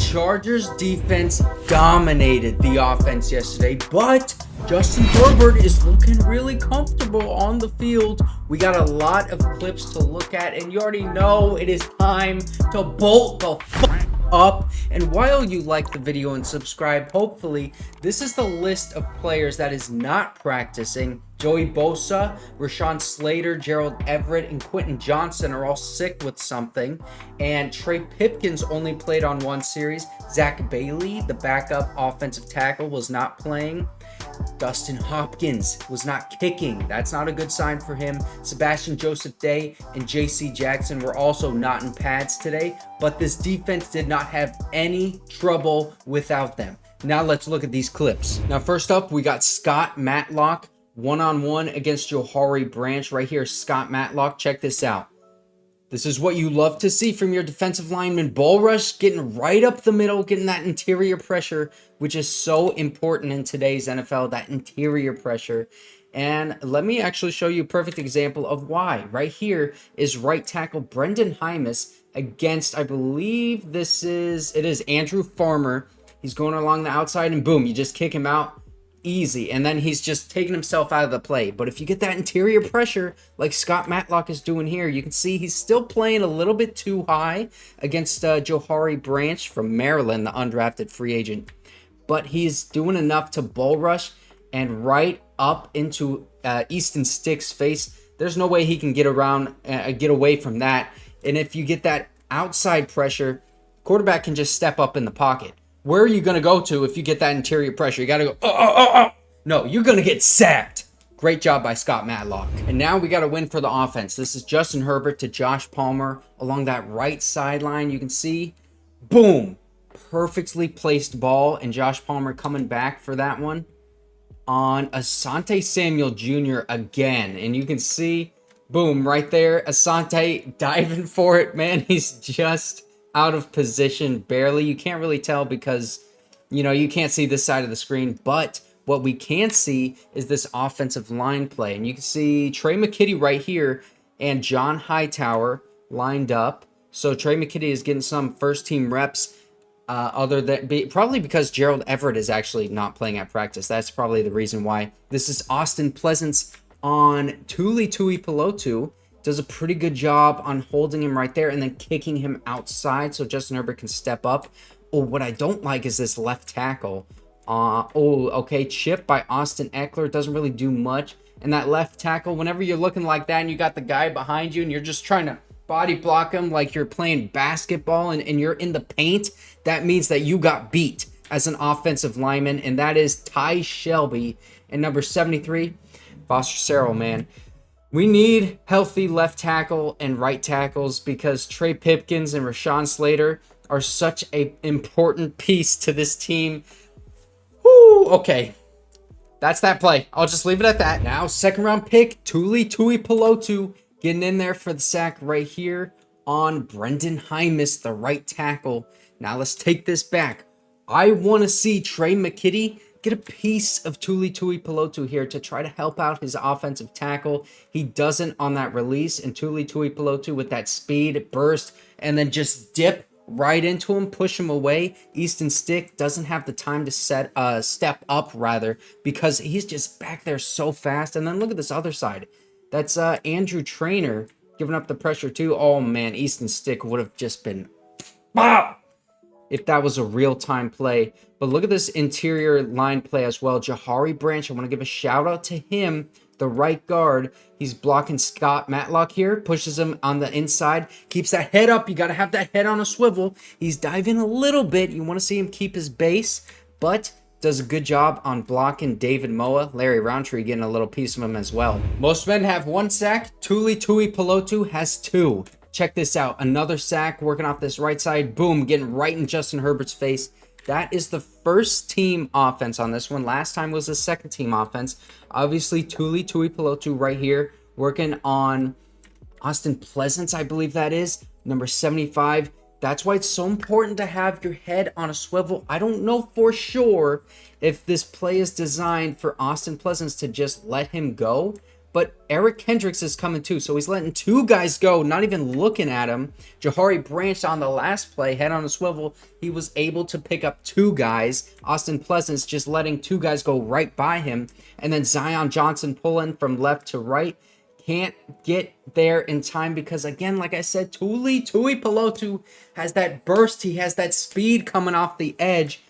Chargers defense dominated the offense yesterday, but Justin Herbert is looking really comfortable on the field. We got a lot of clips to look at, and you already know it is time to bolt the up. And while you like the video and subscribe, hopefully this is the list of players that is not practicing. Joey Bosa, Rashawn Slater, Gerald Everett, and Quentin Johnston are all sick with something. And Trey Pipkins only played on one series. Zach Bailey, the backup offensive tackle, was not playing. Dustin Hopkins was not kicking. That's not a good sign for him. Sebastian Joseph Day and JC Jackson were also not in pads today, but this defense did not have any trouble without them. Now let's look at these clips. Now first up, we got Scott Matlock one-on-one against Johari Branch right here. Scott Matlock, check this out. This is what you love to see from your defensive lineman. Ball rush, getting right up the middle, getting that interior pressure, which is so important in today's NFL, that interior pressure. And let me actually show you a perfect example of why. Right here is right tackle Brandon Jaimes against, I believe it is Andrew Farmer. He's going along the outside and boom, you just kick him out. Easy, and then he's just taking himself out of the play. But if you get that interior pressure like Scott Matlock is doing here, you can see he's still playing a little bit too high against Johari Branch from Maryland, the undrafted free agent, but he's doing enough to bull rush and right up into Easton Stick's face. There's no way he can get away from that. And if you get that outside pressure, quarterback can just step up in the pocket. Where are you going to go to if you get that interior pressure? You got to go, No, you're going to get sacked. Great job by Scott Matlock. And now we got a win for the offense. This is Justin Herbert to Josh Palmer along that right sideline. You can see, boom, perfectly placed ball. And Josh Palmer coming back for that one on Asante Samuel Jr. again. And you can see, boom, right there. Asante diving for it, man. He's just out of position barely. You can't really tell because you can't see this side of the screen, but what we can see is this offensive line play. And you can see Trey McKitty right here and John Hightower lined up. So Trey McKitty is getting some first team reps, probably because Gerald Everett is actually not playing at practice. That's probably the reason why. This is Austin Pleasants on Tuipulotu. Does a pretty good job on holding him right there and then kicking him outside so Justin Herbert can step up. Oh, what I don't like is this left tackle. Okay, chip by Austin Eckler. Doesn't really do much. And that left tackle, whenever you're looking like that and you got the guy behind you and you're just trying to body block him like you're playing basketball and you're in the paint, that means that you got beat as an offensive lineman. And that is Ty Shelby. And number 73, Foster Sarrell, man. We need healthy left tackle and right tackles because Trey Pipkins and Rashawn Slater are such an important piece to this team. Whoo, okay. That's that play. I'll just leave it at that. Now, second round pick, Tuipulotu getting in there for the sack right here on Brandon Jaimes, the right tackle. Now, let's take this back. I want to see Trey McKitty get a piece of Tuipulotu here to try to help out his offensive tackle. He doesn't on that release, and Tuipulotu with that speed burst and then just dip right into him, push him away. Easton Stick doesn't have the time to step up because he's just back there so fast. And then look at this other side. That's Andrew Trainer giving up the pressure too. Oh man, Easton Stick would have just been if that was a real-time play. But look at this interior line play as well. Johari Branch, I want to give a shout-out to him, the right guard. He's blocking Scott Matlock here, pushes him on the inside, keeps that head up. You got to have that head on a swivel. He's diving a little bit. You want to see him keep his base, but does a good job on blocking David Moa. Larry Roundtree getting a little piece of him as well. Most men have one sack. Tuipulotu has two. Check this out. Another sack working off this right side. Boom, getting right in Justin Herbert's face. That is the first team offense on this one. Last time was the second team offense. Obviously, Tuipulotu right here working on Austin Pleasants, I believe that is. Number 75. That's why it's so important to have your head on a swivel. I don't know for sure if this play is designed for Austin Pleasants to just let him go, but Eric Kendricks is coming too. So he's letting 2 guys go, not even looking at him. Johari branched on the last play, head on a swivel. He was able to pick up 2 guys. Austin Pleasants just letting 2 guys go right by him. And then Zion Johnson pulling from left to right. Can't get there in time because, again, like I said, Tuipulotu has that burst. He has that speed coming off the edge.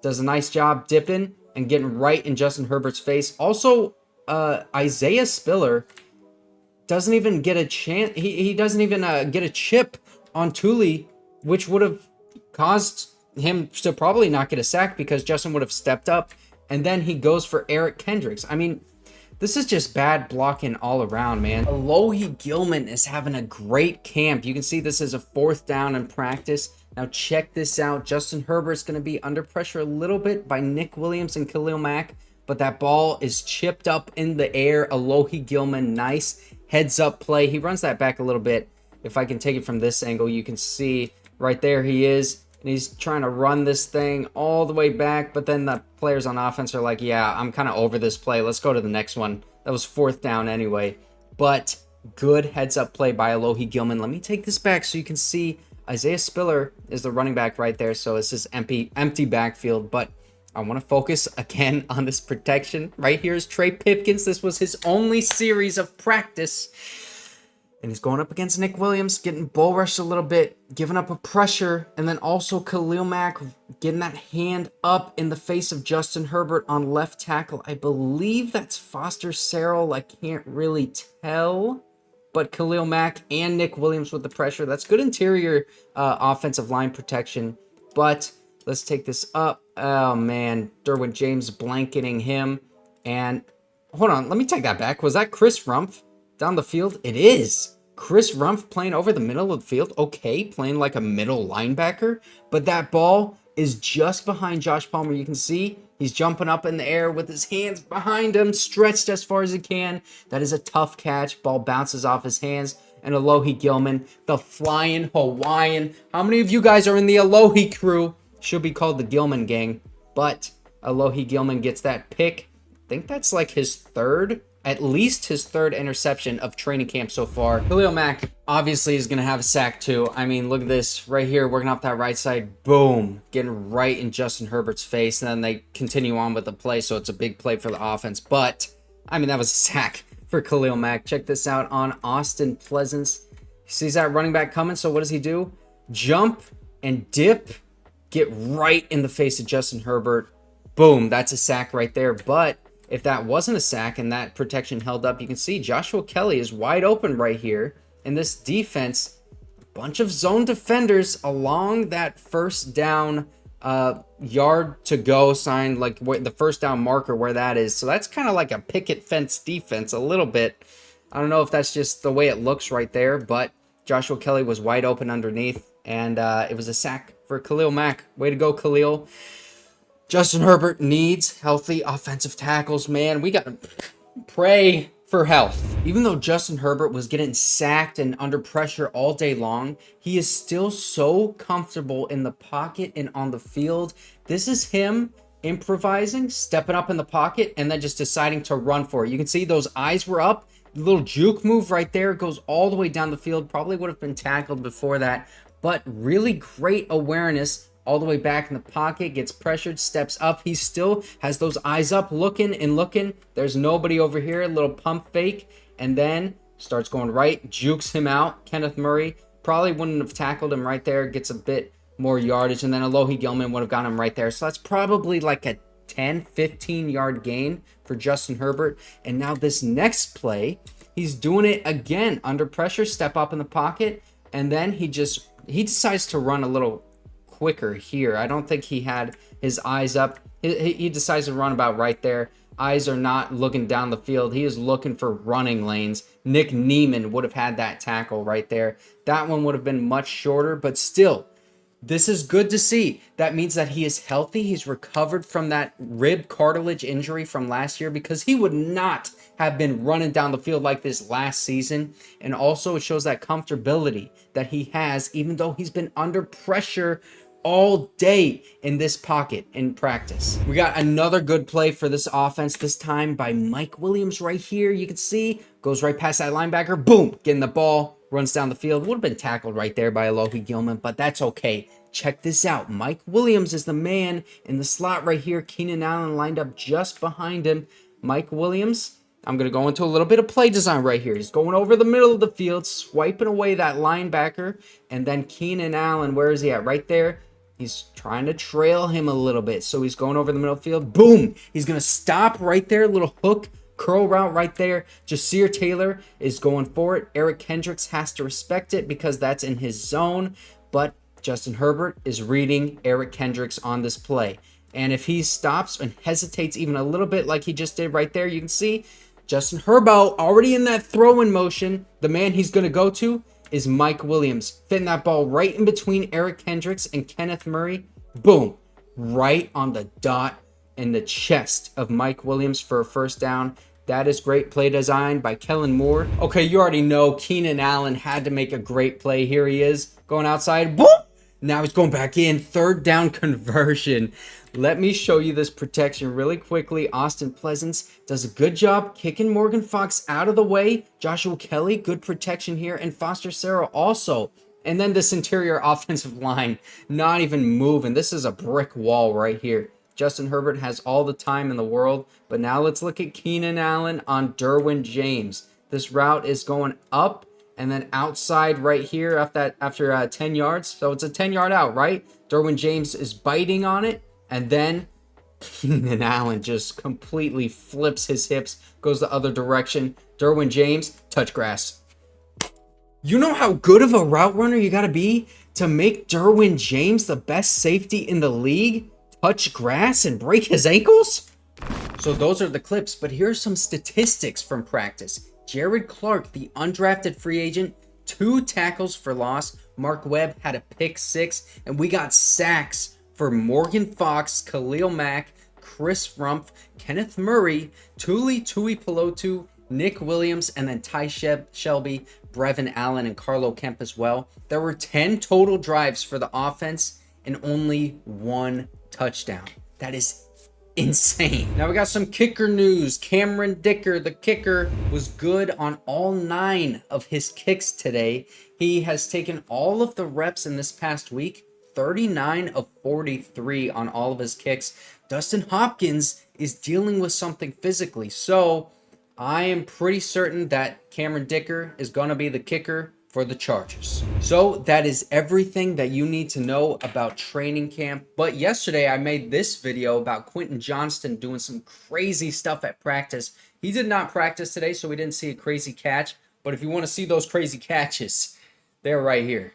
Does a nice job dipping and getting right in Justin Herbert's face. Also, Isaiah Spiller doesn't even get a chance. He doesn't even get a chip on Tuli, which would have caused him to probably not get a sack because Justin would have stepped up. And then he goes for Eric Kendricks. I mean, this is just bad blocking all around, man. Alohi Gilman is having a great camp. You can see this is a 4th down in practice. Now check this out. Justin Herbert's going to be under pressure a little bit by Nick Williams and Khalil Mack, but that ball is chipped up in the air. Alohi Gilman, nice heads up play. He runs that back a little bit. If I can take it from this angle, you can see right there he is. And he's trying to run this thing all the way back, but then the players on offense are like, yeah, I'm kind of over this play. Let's go to the next one. That was 4th down anyway. But good heads-up play by Alohi Gilman. Let me take this back so you can see Isaiah Spiller is the running back right there. So this is empty backfield, but I want to focus again on this protection. Right here is Trey Pipkins. This was his only series of practice. And he's going up against Nick Williams, getting bull rushed a little bit, giving up a pressure, and then also Khalil Mack getting that hand up in the face of Justin Herbert on left tackle. I believe that's Foster Sarrell. I can't really tell, but Khalil Mack and Nick Williams with the pressure. That's good interior offensive line protection, but let's take this up. Oh, man, Derwin James blanketing him, and hold on, let me take that back. Was that Chris Rumpf? Down the field? It is. Chris Rumpf playing over the middle of the field. Okay, playing like a middle linebacker. But that ball is just behind Josh Palmer. You can see he's jumping up in the air with his hands behind him, stretched as far as he can. That is a tough catch. Ball bounces off his hands. And Alohi Gilman, the flying Hawaiian. How many of you guys are in the Alohi crew? Should be called the Gilman gang. But Alohi Gilman gets that pick. I think that's like his 3rd. At least his 3rd interception of training camp so far. Khalil Mack obviously is going to have a sack too. I mean, look at this right here, working off that right side. Boom. Getting right in Justin Herbert's face. And then they continue on with the play, so it's a big play for the offense. But, I mean, that was a sack for Khalil Mack. Check this out on Austin Pleasants. He sees that running back coming, so what does he do? Jump and dip. Get right in the face of Justin Herbert. Boom. That's a sack right there. But if that wasn't a sack and that protection held up, you can see Joshua Kelly is wide open right here. And this defense, a bunch of zone defenders along that 1st down yard to go sign, like the 1st down marker where that is. So that's kind of like a picket fence defense a little bit. I don't know if that's just the way it looks right there, but Joshua Kelly was wide open underneath. And it was a sack for Khalil Mack. Way to go, Khalil. Justin Herbert needs healthy offensive tackles, man. We got to pray for health. Even though Justin Herbert was getting sacked and under pressure all day long, he is still so comfortable in the pocket and on the field. This is him improvising, stepping up in the pocket, and then just deciding to run for it. You can see those eyes were up. The little juke move right there goes all the way down the field. Probably would have been tackled before that, but really great awareness. All the way back in the pocket, gets pressured, steps up. He still has those eyes up, looking and looking. There's nobody over here. A little pump fake, and then starts going right, jukes him out. Kenneth Murray probably wouldn't have tackled him right there. Gets a bit more yardage, and then Alohi Gilman would have got him right there. So that's probably like a 10, 15-yard gain for Justin Herbert. And now this next play, he's doing it again under pressure, step up in the pocket, and then he decides to run a little quicker here. I don't think he had his eyes up. He decides to run about right there. Eyes are not looking down the field. He is looking for running lanes. Nick Neiman would have had that tackle right there. That one would have been much shorter, but still, this is good to see. That means that he is healthy. He's recovered from that rib cartilage injury from last year, because he would not have been running down the field like this last season. And also it shows that comfortability that he has, even though he's been under pressure all day in this pocket in practice. We got another good play for this offense, this time by Mike Williams right here. You can see, goes right past that linebacker, boom, getting the ball, runs down the field. Would have been tackled right there by Alohi Gilman, but that's okay. Check this out. Mike Williams is the man in the slot right here. Keenan Allen lined up just behind him. Mike Williams, I'm going to go into a little bit of play design right here. He's going over the middle of the field, swiping away that linebacker, and then Keenan Allen, where is he at? Right there. He's trying to trail him a little bit, so he's going over the middle of the field. Boom! He's going to stop right there, little hook, curl route right there. Jasir Taylor is going for it. Eric Kendricks has to respect it because that's in his zone, but Justin Herbert is reading Eric Kendricks on this play. And if he stops and hesitates even a little bit like he just did right there, you can see Justin Herbert already in that throw-in motion. The man he's going to go to is Mike Williams. Fitting that ball right in between Eric Kendricks and Kenneth Murray. Boom. Right on the dot in the chest of Mike Williams for a first down. That is great play design by Kellen Moore. Okay, you already know Keenan Allen had to make a great play. Here he is going outside. Boom. Now he's going back in. Third down conversion. Let me show you this protection really quickly. Austin Pleasants does a good job kicking Morgan Fox out of the way. Joshua Kelly, good protection here. And Foster Sarah also. And then this interior offensive line, not even moving. This is a brick wall right here. Justin Herbert has all the time in the world. But now let's look at Keenan Allen on Derwin James. This route is going up and then outside right here after 10 yards. So it's a 10-yard out, right? Derwin James is biting on it. And then Keenan Allen just completely flips his hips, goes the other direction. Derwin James, touch grass. You know how good of a route runner you got to be to make Derwin James the best safety in the league touch grass and break his ankles? So those are the clips, but here's some statistics from practice. Jared Clark, the undrafted free agent, 2 tackles for loss. Mark Webb had a pick 6, and we got sacks for Morgan Fox, Khalil Mack, Chris Rumpf, Kenneth Murray, Tuipulotu, Nick Williams, and then Ty Shelby, Brevin Allen, and Carlo Kemp as well. There were 10 total drives for the offense and only 1 touchdown. That is insane. Now we got some kicker news. Cameron Dicker, the kicker, was good on all 9 of his kicks today. He has taken all of the reps in this past week. 39 of 43 on all of his kicks. Dustin Hopkins is dealing with something physically. So I am pretty certain that Cameron Dicker is going to be the kicker for the Chargers. So that is everything that you need to know about training camp. But yesterday I made this video about Quentin Johnston doing some crazy stuff at practice. He did not practice today, so we didn't see a crazy catch. But if you want to see those crazy catches, they're right here.